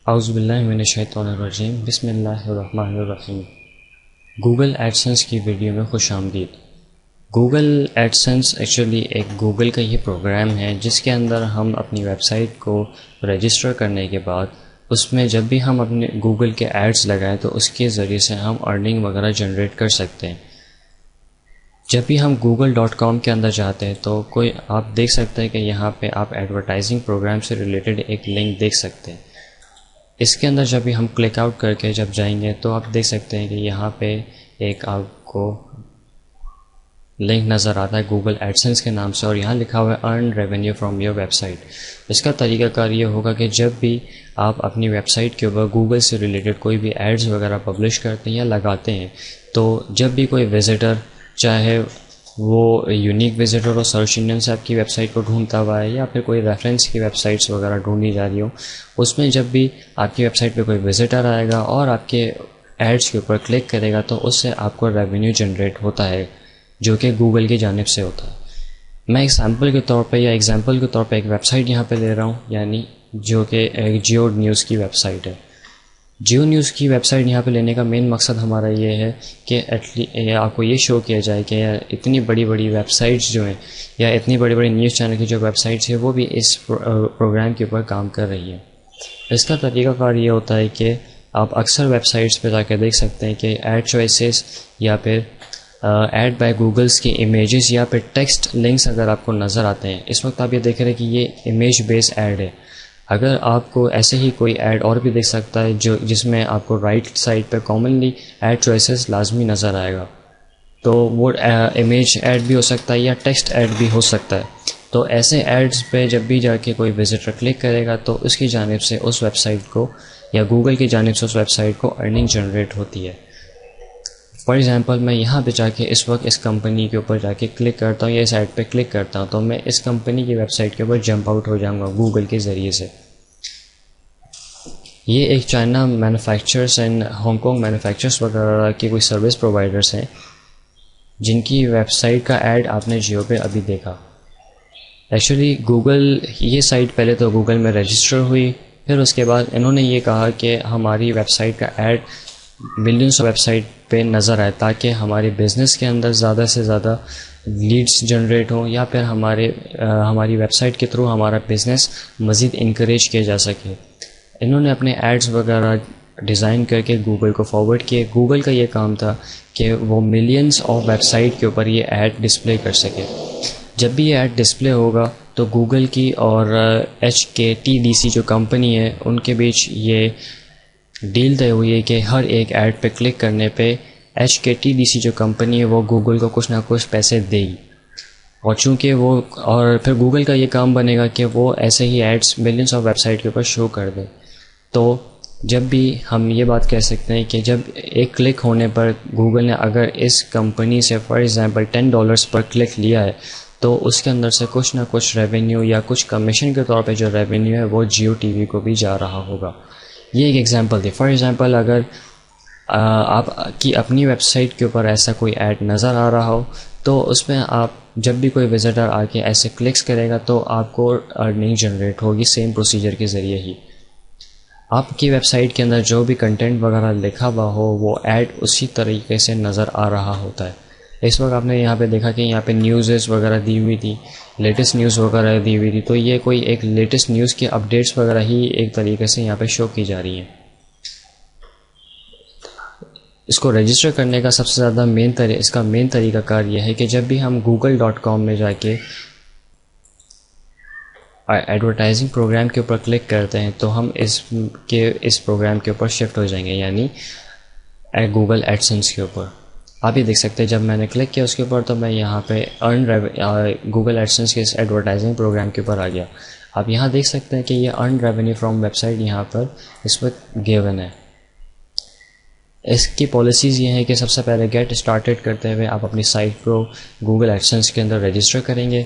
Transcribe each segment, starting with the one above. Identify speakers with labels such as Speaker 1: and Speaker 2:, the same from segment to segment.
Speaker 1: اعوذ باللہ من الشیطان الرجیم، بسم اللہ الرحمن الرحیم۔ گوگل ایڈسنس کی ویڈیو میں خوش آمدید۔ گوگل ایڈسنس ایکچولی ایک گوگل کا یہ پروگرام ہے جس کے اندر ہم اپنی ویب سائٹ کو رجسٹر کرنے کے بعد اس میں جب بھی ہم اپنے گوگل کے ایڈز لگائیں تو اس کے ذریعے سے ہم ارننگ وغیرہ جنریٹ کر سکتے ہیں۔ جب بھی ہم google.com کے اندر جاتے ہیں تو کوئی آپ دیکھ سکتے ہیں کہ یہاں پہ آپ ایڈورٹائزنگ پروگرام سے ریلیٹڈ ایک لنک دیکھ سکتے ہیں۔ اس کے اندر جب بھی ہم کلک آؤٹ کر کے جب جائیں گے تو آپ دیکھ سکتے ہیں کہ یہاں پہ ایک آپ کو لنک نظر آتا ہے گوگل ایڈسنس کے نام سے، اور یہاں لکھا ہوا ہے earn revenue from your website. اس کا طریقہ کار یہ ہوگا کہ جب بھی آپ اپنی ویب سائٹ کے اوپر گوگل سے ریلیٹڈ کوئی بھی ایڈز وغیرہ پبلش کرتے ہیں یا لگاتے ہیں تو جب بھی کوئی وزٹر، چاہے وہ یونیک وزٹر ہو، سرچ انجن سے آپ کی ویب سائٹ کو ڈھونڈتا ہوا ہے یا پھر کوئی ریفرنس کی ویب سائٹس وغیرہ ڈھونڈی جا رہی ہو، اس میں جب بھی آپ کی ویب سائٹ پہ کوئی وزٹر آئے گا اور آپ کے ایڈز کے اوپر کلک کرے گا تو اس سے آپ کو ریونیو جنریٹ ہوتا ہے جو کہ گوگل کی جانب سے ہوتا ہے۔ میں ایگزامپل کے طور پہ ایک ویب سائٹ یہاں پہ لے رہا ہوں، یعنی جو کہ ایک جیو نیوز کی ویب سائٹ ہے۔ جیو نیوز کی ویب سائٹ یہاں پہ لینے کا مین مقصد ہمارا یہ ہے کہ آپ کو یہ شو کیا جائے کہ اتنی بڑی بڑی ویب سائٹس جو ہیں یا اتنی بڑی بڑی نیوز چینل کی جو ویب سائٹس ہیں وہ بھی اس پروگرام کے اوپر کام کر رہی ہیں۔ اس کا طریقہ کار یہ ہوتا ہے کہ آپ اکثر ویب سائٹس پہ جا کے دیکھ سکتے ہیں کہ ایڈ چوائسیز یا پھر ایڈ بائی گوگلس کی امیجز یا پھر ٹیکسٹ لنکس اگر آپ کو نظر آتے ہیں۔ اس وقت آپ یہ دیکھ رہے ہیں کہ یہ امیج بیس ایڈ ہے۔ اگر آپ کو ایسے ہی کوئی ایڈ اور بھی دیکھ سکتا ہے جس میں آپ کو رائٹ سائڈ پہ کامنلی ایڈ چوائسیز لازمی نظر آئے گا، تو وہ امیج ایڈ بھی ہو سکتا ہے یا ٹیکسٹ ایڈ بھی ہو سکتا ہے۔ تو ایسے ایڈز پہ جب بھی جا کے کوئی وزٹر کلک کرے گا تو اس کی جانب سے اس ویب سائٹ کو یا گوگل کی جانب سے اس ویب سائٹ کو ارننگ جنریٹ ہوتی ہے۔ فار ایگزامپل میں یہاں پہ جا کے اس وقت اس کمپنی کے اوپر جا کے کلک کرتا ہوں یا اس ایڈ پہ کلک کرتا ہوں تو میں اس کمپنی کی ویب سائٹ کے اوپر جمپ آؤٹ ہو جاؤں گا گوگل کے ذریعے سے۔ یہ ایک China manufacturers and Hong Kong manufacturers وغیرہ کی کوئی سروس پرووائڈرس ہیں جن کی ویب سائٹ کا ایڈ آپ نے جیو پہ ابھی دیکھا۔ ایکچولی گوگل یہ سائٹ پہلے تو گوگل میں رجسٹر ہوئی، پھر اس کے بعد انہوں نے یہ کہا کہ ہماری ویب سائٹ کا ایڈ ملینس ویب سائٹ پہ نظر آئے تاکہ ہمارے بزنس کے اندر زیادہ سے زیادہ لیڈز جنریٹ ہوں یا پھر ہماری ویب سائٹ کے تھرو ہمارا بزنس مزید انکریج کیا جا سکے۔ انہوں نے اپنے ایڈز وغیرہ ڈیزائن کر کے گوگل کو فارورڈ کیے۔ گوگل کا یہ کام تھا کہ وہ ملینس آف ویب سائٹ کے اوپر یہ ایڈ ڈسپلے کر سکے۔ جب بھی یہ ایڈ ڈسپلے ہوگا تو گوگل کی اور HKTDC جو کمپنی ہے ان کے بیچ یہ ڈیل طے ہوئی ہے کہ ہر ایک ایڈ پہ کلک کرنے پہ HKTDC جو کمپنی ہے وہ گوگل کو کچھ نہ کچھ پیسے دے گی، اور چونکہ اور پھر گوگل کا یہ کام بنے گا کہ وہ ایسے ہی ads millions of website کے اوپر شو کر دے۔ تو جب بھی ہم یہ بات کہہ سکتے ہیں کہ جب ایک کلک ہونے پر گوگل نے اگر اس کمپنی سے فار ایگزامپل $10 پر کلک لیا ہے تو اس کے اندر سے کچھ نہ کچھ ریونیو یا کچھ کمیشن کے طور پہ جو ریونیو ہے وہ جیو ٹی وی کو بھی جا رہا ہوگا۔ یہ ایک ایگزامپل تھی۔ فار ایگزامپل اگر آپ کی اپنی ویب سائٹ کے اوپر ایسا کوئی ایڈ نظر آ رہا ہو تو اس میں آپ جب بھی کوئی وزٹر آ کے ایسے کلکس کرے گا تو آپ کو ارننگ جنریٹ ہوگی سیم پروسیجر کے ذریعے ہی۔ آپ کی ویب سائٹ کے اندر جو بھی کنٹینٹ وغیرہ لکھا ہوا ہو وہ ایڈ اسی طریقے سے نظر آ رہا ہوتا ہے۔ اس وقت آپ نے یہاں پہ دیکھا کہ یہاں پہ نیوزز وغیرہ دی ہوئی تھی، لیٹسٹ نیوز وغیرہ دی ہوئی تھی، تو یہ کوئی ایک لیٹسٹ نیوز کی اپڈیٹس وغیرہ ہی ایک طریقے سے یہاں پہ شو کی جا رہی ہیں۔ اس کو رجسٹر کرنے کا سب سے زیادہ اس کا مین طریقہ کار یہ ہے کہ جب بھی ہم google.com میں جا کے ایڈورٹائزنگ پروگرام کے اوپر کلک کرتے ہیں تو ہم اس پروگرام کے اوپر شفٹ ہو جائیں گے، یعنی گوگل ایڈسنس کے اوپر۔ آپ یہ دیکھ سکتے ہیں جب میں نے کلک کیا اس کے اوپر تو میں یہاں پہ گوگل ایڈسنس کے اس ایڈورٹائزنگ پروگرام کے اوپر آ گیا۔ آپ یہاں دیکھ سکتے ہیں کہ یہ ارن ریونیو فرام ویب سائٹ یہاں پر اس وقت گیون ہے۔ اس کی پالیسیز یہ ہیں کہ سب سے پہلے گیٹ اسٹارٹیڈ کرتے ہوئے آپ اپنی سائٹ کو گوگل ایڈسنس کے اندر رجسٹر کریں گے۔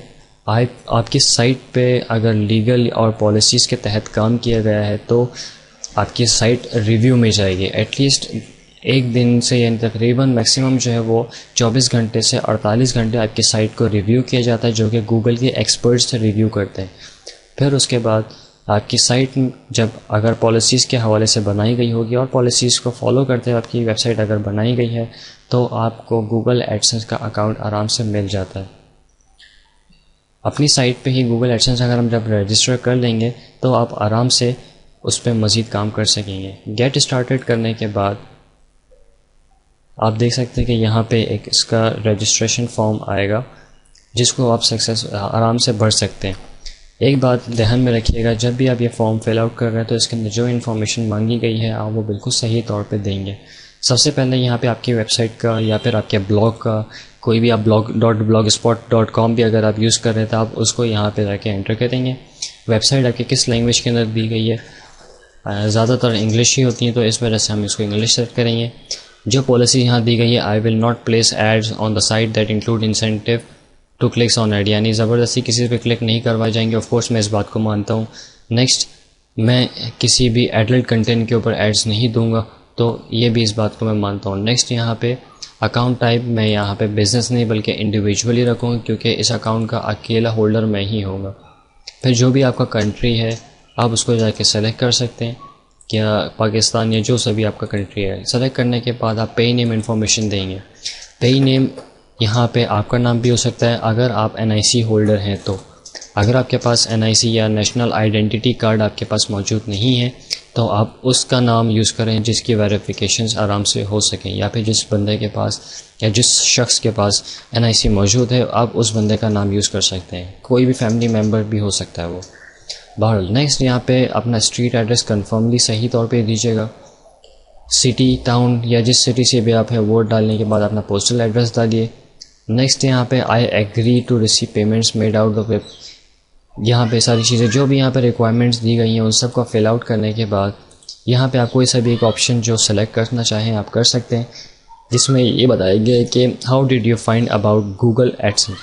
Speaker 1: آپ کی سائٹ پہ اگر لیگل اور پالیسیز کے تحت کام کیا گیا ہے تو آپ کی سائٹ ریویو میں جائے گی۔ ایٹ لیسٹ ایک دن سے یعنی تقریباً میکسیمم جو ہے وہ 24 گھنٹے سے 48 گھنٹے آپ کی سائٹ کو ریویو کیا جاتا ہے جو کہ گوگل کے ایکسپرٹس ریویو کرتے ہیں۔ پھر اس کے بعد آپ کی سائٹ جب اگر پالیسیز کے حوالے سے بنائی گئی ہوگی اور پالیسیز کو فالو کرتے ہوئے آپ کی ویب سائٹ اگر بنائی گئی ہے تو آپ کو گوگل ایڈسنس کا اکاؤنٹ آرام سے مل جاتا ہے. اپنی سائٹ پہ ہی گوگل ایڈسنس اگر ہم جب رجسٹر کر لیں گے تو آپ آرام سے اس پہ مزید کام کر سکیں گے. گیٹ اسٹارٹیڈ کرنے کے بعد آپ دیکھ سکتے ہیں کہ یہاں پہ ایک اس کا رجسٹریشن فارم آئے گا جس کو آپ آرام سے بھر سکتے ہیں. ایک بات دھیان میں رکھیے گا، جب بھی آپ یہ فارم فل آؤٹ کر رہے ہیں تو اس کے اندر جو انفارمیشن مانگی گئی ہے آپ وہ بالکل صحیح طور پہ دیں گے. سب سے پہلے یہاں پہ آپ کی ویب سائٹ کا یا پھر آپ کے بلاگ کا کوئی بھی آپ blogspot.com بھی اگر آپ یوز کر رہے ہیں تو آپ اس کو یہاں پہ رہ کے انٹر کریں گے. ویب سائٹ آپ کی کس لینگویج کے اندر دی گئی ہے، زیادہ تر انگلش ہی ہوتی ہیں تو اس وجہ سے ہم اس کو انگلش سیٹ کریں گے. جو پالیسی یہاں دی گئی ہے I will not place ads on the site that include incentive to clicks on ad, یعنی زبردستی کسی پہ کلک نہیں کروائے جائیں گے. آف کورس میں اس بات کو مانتا ہوں. نیکسٹ، میں کسی بھی ایڈلٹ کنٹینٹ کے اوپر ایڈز نہیں دوں گا، تو یہ بھی اس بات کو میں مانتا ہوں. نیکسٹ، یہاں پہ اکاؤنٹ ٹائپ میں یہاں پہ بزنس نہیں بلکہ انڈیویجولی رکھوں گا کیونکہ اس اکاؤنٹ کا اکیلا ہولڈر میں ہی ہوں گا. پھر جو بھی آپ کا کنٹری ہے آپ اس کو جا کے سلیکٹ کر سکتے ہیں، کیا پاکستان یا جو سبھی آپ کا کنٹری ہے. سلیکٹ کرنے کے بعد آپ پے نیم انفارمیشن دیں گے. پے نیم یہاں پہ آپ کا نام بھی ہو سکتا ہے اگر آپ NIC ہولڈر ہیں تو. اگر آپ کے پاس NIC یا نیشنل آئیڈینٹی کارڈ آپ کے پاس موجود نہیں ہے تو آپ اس کا نام یوز کریں جس کی ویریفیکیشنز آرام سے ہو سکیں، یا پھر جس بندے کے پاس یا جس شخص کے پاس NIC موجود ہے آپ اس بندے کا نام یوز کر سکتے ہیں. کوئی بھی فیملی ممبر بھی ہو سکتا ہے وہ. بہرحال نیکسٹ، یہاں پہ اپنا اسٹریٹ ایڈریس کنفرملی صحیح طور پہ دیجیے گا. سٹی، ٹاؤن یا جس سٹی سے بھی آپ ہے ووٹ ڈالنے کے بعد اپنا پوسٹل ایڈریس ڈالیے. نیکسٹ، یہاں پہ I agree to receive payments made out of web. یہاں پہ ساری چیزیں جو بھی یہاں پہ ریکوائرمنٹس دی گئی ہیں ان سب کو فل آؤٹ کرنے کے بعد یہاں پہ آپ کوئی سا بھی ایک آپشن جو سلیکٹ کرنا چاہیں آپ کر سکتے ہیں، جس میں یہ بتایا گیا ہے کہ how did you find about Google AdSense.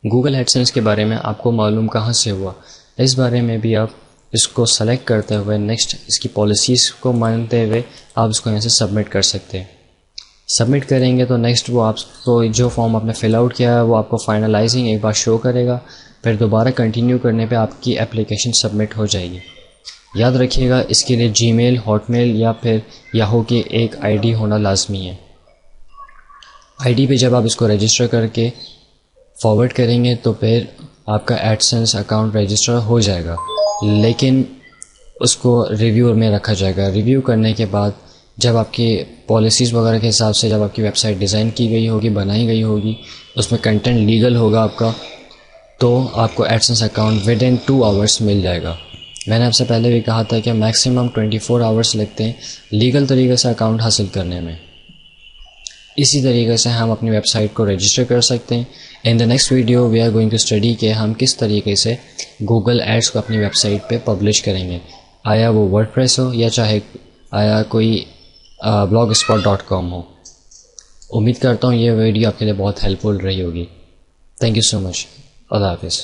Speaker 1: Google AdSense کے بارے میں آپ کو معلوم کہاں سے ہوا، اس بارے میں بھی آپ اس کو سلیکٹ کرتے ہوئے نیکسٹ اس کی پالیسیز کو مانتے ہوئے آپ اس کو یہاں سے سبمٹ کر سکتے ہیں. سبمٹ کریں گے تو نیکسٹ وہ آپ کو جو فارم آپ نے فل آؤٹ کیا ہے وہ آپ کو فائنلائزنگ ایک بار شو کرے گا. پھر دوبارہ کنٹینیو کرنے پہ آپ کی اپلیکیشن سبمٹ ہو جائے گی. یاد رکھیے گا اس کے لیے جی میل، ہاٹ میل یا پھر یاہو کی ایک ID ہونا لازمی ہے. ID پہ جب آپ اس کو رجسٹر کر کے فارورڈ کریں گے تو پھر آپ کا ایڈسنس اکاؤنٹ رجسٹر ہو جائے گا، لیکن اس کو ریویو میں رکھا جائے گا. ریویو کرنے کے بعد جب آپ کی پالیسیز وغیرہ کے حساب سے جب آپ کی ویب سائٹ ڈیزائن کی گئی ہوگی، بنائی گئی ہوگی، اس میں کنٹینٹ لیگل ہوگا آپ کا، تو آپ کو AdSense account with in 2 hours مل جائے گا. میں نے آپ سے پہلے بھی کہا تھا کہ میکسیمم 24 آورس لگتے ہیں لیگل طریقے سے اکاؤنٹ حاصل کرنے میں. اسی طریقے سے ہم اپنی ویب سائٹ کو رجسٹر کر سکتے ہیں. In the next video we are going to study کہ ہم کس طریقے سے گوگل ایڈس کو اپنی ویب سائٹ پہ پبلش کریں گے، آیا وہ ورڈپریس ہو یا چاہے آیا کوئی blogspot.com ہو. امید کرتا ہوں یہ ویڈیو آپ کے لیے بہت ہیلپ فل رہی ہوگی. تھینک یو سو مچ. اللہ حافظ.